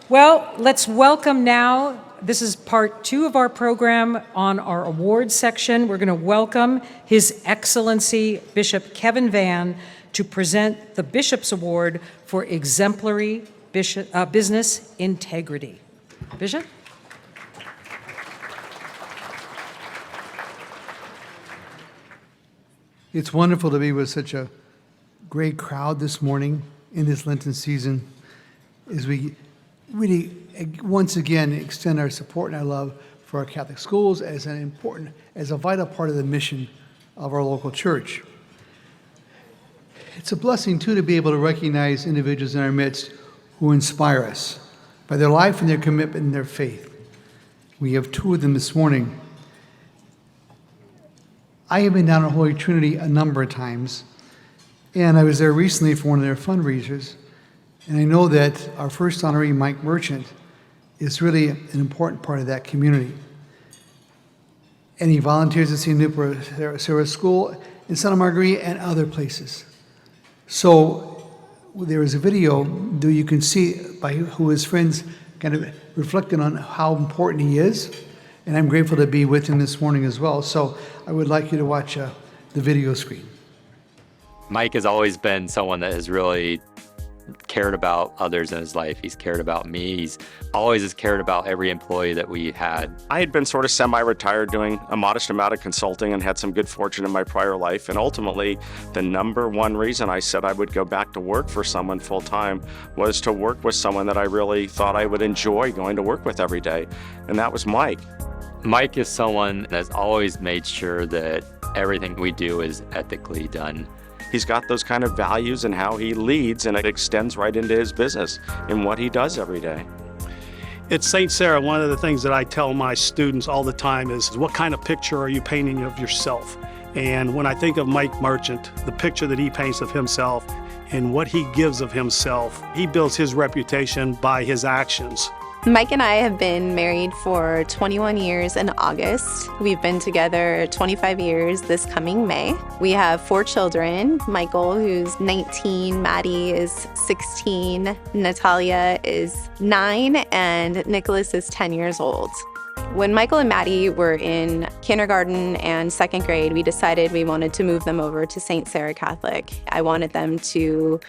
Well, let's welcome now, this is part 2 of our program on our awards section. We're going to welcome His Excellency Bishop Kevin Vann to present the Bishop's Award for Exemplary Business Integrity. Bishop? It's wonderful to be with such a great crowd this morning in this Lenten season as we really once again extend our support and our love for our Catholic schools as a vital part of the mission of our local church. It's a blessing too to be able to recognize individuals in our midst who inspire us by their life and their commitment and their faith. We have 2 of them this morning. I have been down at Holy Trinity a number of times, and I was there recently for one of their fundraisers, and I know that our first honoree, Mike Merchant, is really an important part of that community. And he volunteers at St. Newport Sarah School in Santa Margarita and other places. So there is a video that you can see by who his friends kind of reflected on how important he is, and I'm grateful to be with him this morning as well. So I would like you to watch the video screen. Mike has always been someone that has really cared about others in his life. He's cared about me. He's always has cared about every employee that we had. I had been sort of semi-retired doing a modest amount of consulting and had some good fortune in my prior life. And ultimately, the number one reason I said I would go back to work for someone full-time was to work with someone that I really thought I would enjoy going to work with every day. And that was Mike. Mike is someone that's always made sure that everything we do is ethically done. He's got those kind of values in how he leads, and it extends right into his business in what he does every day. At St. Sarah, one of the things that I tell my students all the time is, what kind of picture are you painting of yourself? And when I think of Mike Merchant, the picture that he paints of himself and what he gives of himself, he builds his reputation by his actions. Mike and I have been married for 21 years in August. We've been together 25 years this coming May. We have 4 children, Michael, who's 19, Maddie is 16, Natalia is 9, and Nicholas is 10 years old. When Michael and Maddie were in kindergarten and 2nd grade, we decided we wanted to move them over to St. Sarah Catholic. I wanted them to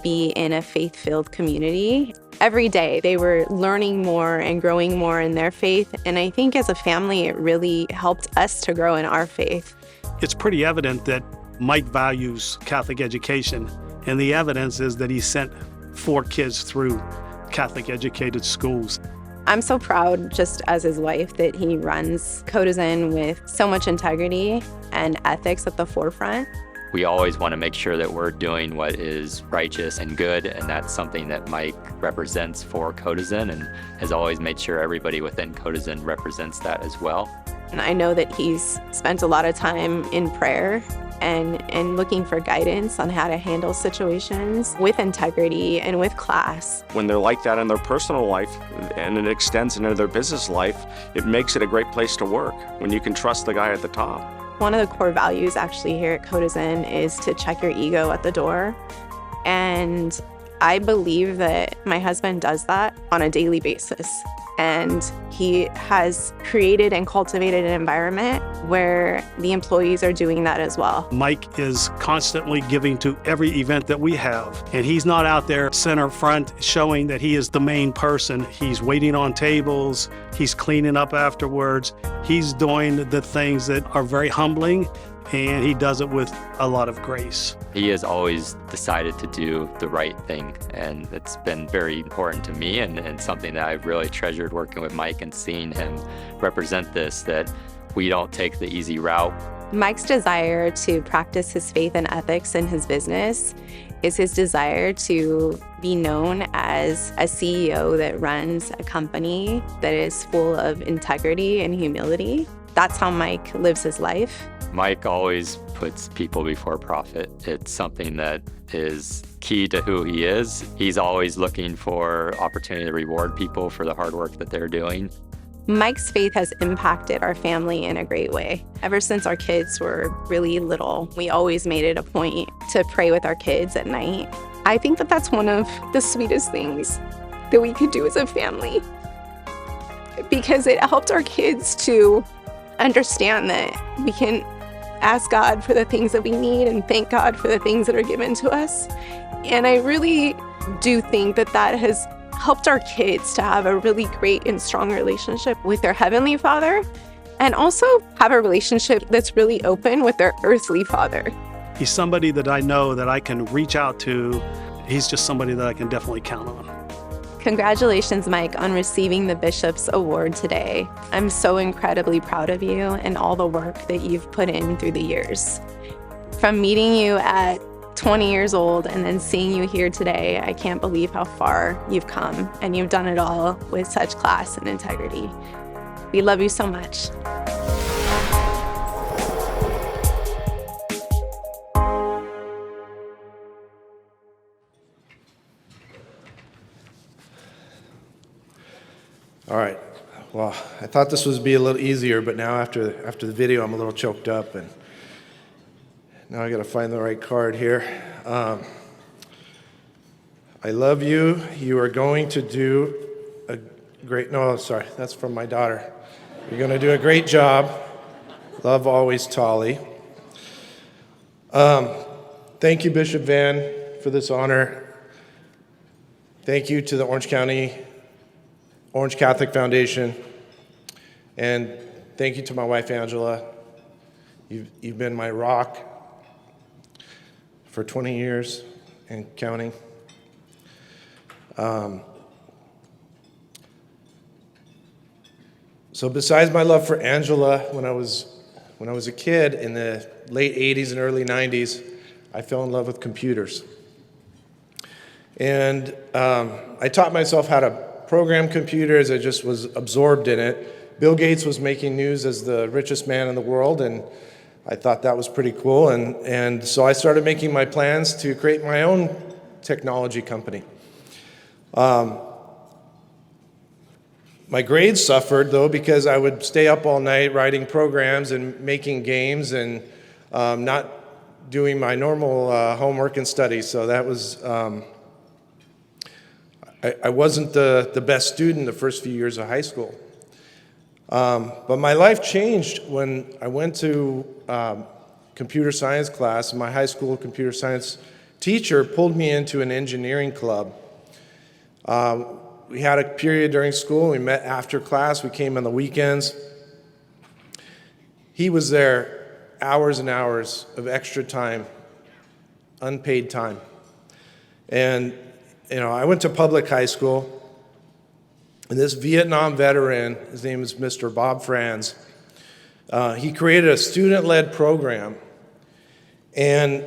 be in a faith-filled community. Every day they were learning more and growing more in their faith, and I think as a family it really helped us to grow in our faith. It's pretty evident that Mike values Catholic education, and the evidence is that he sent 4 kids through Catholic educated schools. I'm so proud, just as his wife, that he runs Cotizen with so much integrity and ethics at the forefront. We always want to make sure that we're doing what is righteous and good, and that's something that Mike represents for Cotizen and has always made sure everybody within Cotizen represents that as well. And I know that he's spent a lot of time in prayer and looking for guidance on how to handle situations with integrity and with class. When they're like that in their personal life and it extends into their business life, it makes it a great place to work when you can trust the guy at the top. One of the core values actually here at Cotizen is to check your ego at the door. And I believe that my husband does that on a daily basis. And he has created and cultivated an environment where the employees are doing that as well. Mike is constantly giving to every event that we have, and he's not out there center front showing that he is the main person. He's waiting on tables, he's cleaning up afterwards, he's doing the things that are very humbling, and he does it with a lot of grace. He has always decided to do the right thing, and it's been very important to me and something that I've really treasured working with Mike and seeing him represent this, that we don't take the easy route. Mike's desire to practice his faith and ethics in his business is his desire to be known as a CEO that runs a company that is full of integrity and humility. That's how Mike lives his life. Mike always puts people before profit. It's something that is key to who he is. He's always looking for opportunity to reward people for the hard work that they're doing. Mike's faith has impacted our family in a great way. Ever since our kids were really little, we always made it a point to pray with our kids at night. I think that that's one of the sweetest things that we could do as a family, because it helped our kids to understand that we can ask God for the things that we need and thank God for the things that are given to us. And I really do think that that has helped our kids to have a really great and strong relationship with their Heavenly Father, and also have a relationship that's really open with their earthly father. He's somebody that I know that I can reach out to. He's just somebody that I can definitely count on. Congratulations, Mike, on receiving the Bishop's Award today. I'm so incredibly proud of you and all the work that you've put in through the years. From meeting you at 20 years old and then seeing you here today, I can't believe how far you've come, and you've done it all with such class and integrity. We love you so much. All right. Well, I thought this would be a little easier, but now after the video, I'm a little choked up, and now I got to find the right card here. I love you. You are going to do a great. No, sorry, that's from my daughter. You're going to do a great job. Love always, Tolly. Thank you, Bishop Van, for this honor. Thank you to the Orange Catholic Foundation, and thank you to my wife, Angela. You've been my rock for 20 years and counting. So besides my love for Angela, when I was a kid in the late 80s and early 90s, I fell in love with computers. And I taught myself how to program computers. I just was absorbed in it. Bill Gates was making news as the richest man in the world, and I thought that was pretty cool. And so I started making my plans to create my own technology company. My grades suffered, though, because I would stay up all night writing programs and making games and not doing my normal homework and studies. So that was, I wasn't the best student the first few years of high school. But my life changed when I went to computer science class. My high school computer science teacher pulled me into an engineering club. We had a period during school. We met after class. We came on the weekends. He was there hours and hours of extra time, unpaid time. And, I went to public high school. And this Vietnam veteran, his name is Mr. Bob Franz, he created a student-led program and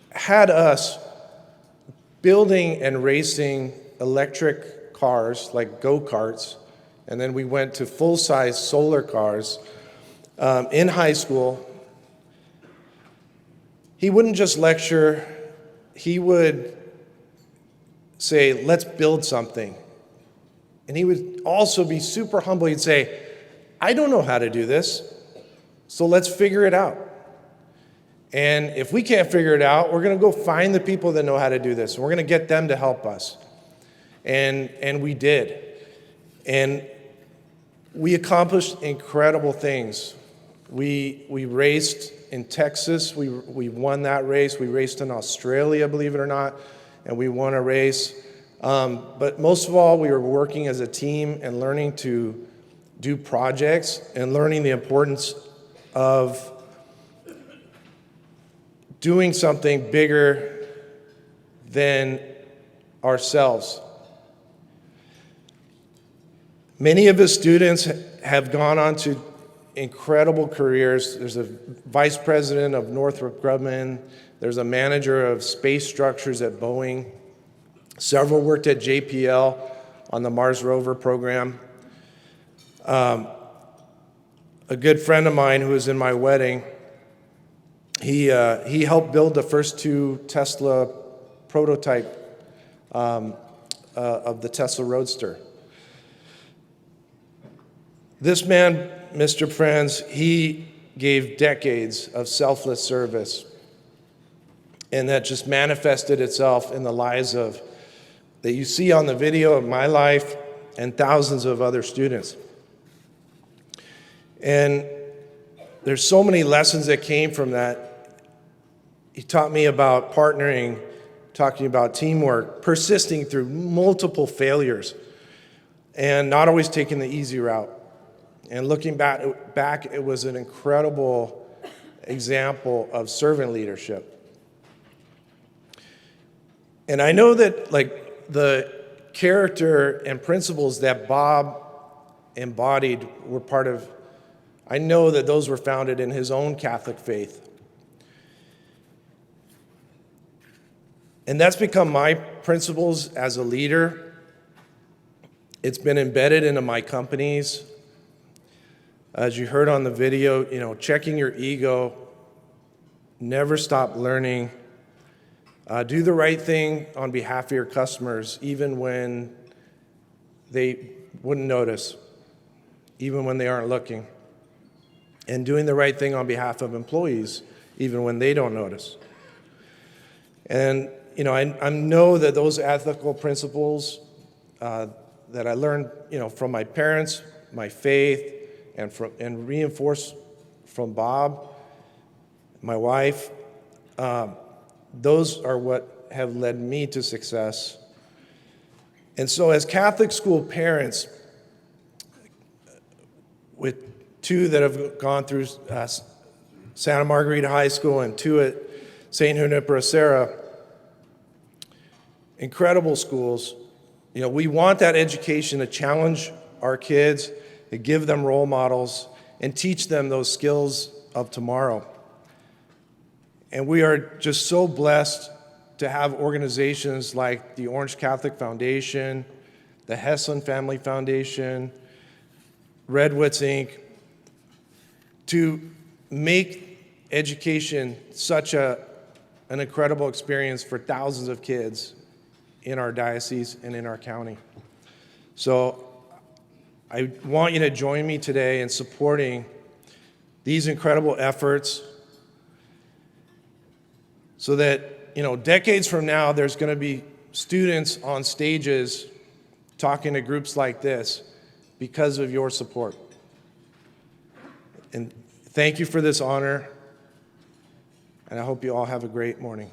had us building and racing electric cars like go-karts, and then we went to full-size solar cars in high school. He wouldn't just lecture, he would say, let's build something. And he would also be super humble. He'd say, I don't know how to do this, so let's figure it out. And if we can't figure it out, we're going to go find the people that know how to do this. And we're going to get them to help us. And we did. And we accomplished incredible things. We raced in Texas. We won that race. We raced in Australia, believe it or not, and we won a race. But most of all, we were working as a team and learning to do projects and learning the importance of doing something bigger than ourselves. Many of his students have gone on to incredible careers. There's a vice president of Northrop Grumman. There's a manager of space structures at Boeing. Several worked at JPL on the Mars rover program. A good friend of mine who was in my wedding, he helped build the first two Tesla prototype of the Tesla Roadster. This man, Mr. Franz, he gave decades of selfless service, and that just manifested itself in the lives of that you see on the video of my life and thousands of other students. And there's so many lessons that came from that. He taught me about partnering, talking about teamwork, persisting through multiple failures, and not always taking the easy route. And looking back, it was an incredible example of servant leadership. And I know that like the character and principles that Bob embodied were part of, I know that those were founded in his own Catholic faith. And that's become my principles as a leader. It's been embedded into my companies. As you heard on the video, checking your ego, never stop learning, do the right thing on behalf of your customers, even when they wouldn't notice, even when they aren't looking, and doing the right thing on behalf of employees, even when they don't notice. And I know that those ethical principles that I learned, from my parents, my faith, and reinforced from Bob, my wife, those are what have led me to success. And so as Catholic school parents, with two that have gone through Santa Margarita High School and two at St. Junipero Serra, incredible schools, we want that education to challenge our kids, to give them role models, and teach them those skills of tomorrow. And we are just so blessed to have organizations like the Orange Catholic Foundation, the Heslin Family Foundation, Redwoods Inc., to make education such an incredible experience for thousands of kids in our diocese and in our county. So I want you to join me today in supporting these incredible efforts so that, decades from now, there's going to be students on stages talking to groups like this because of your support. And thank you for this honor, and I hope you all have a great morning.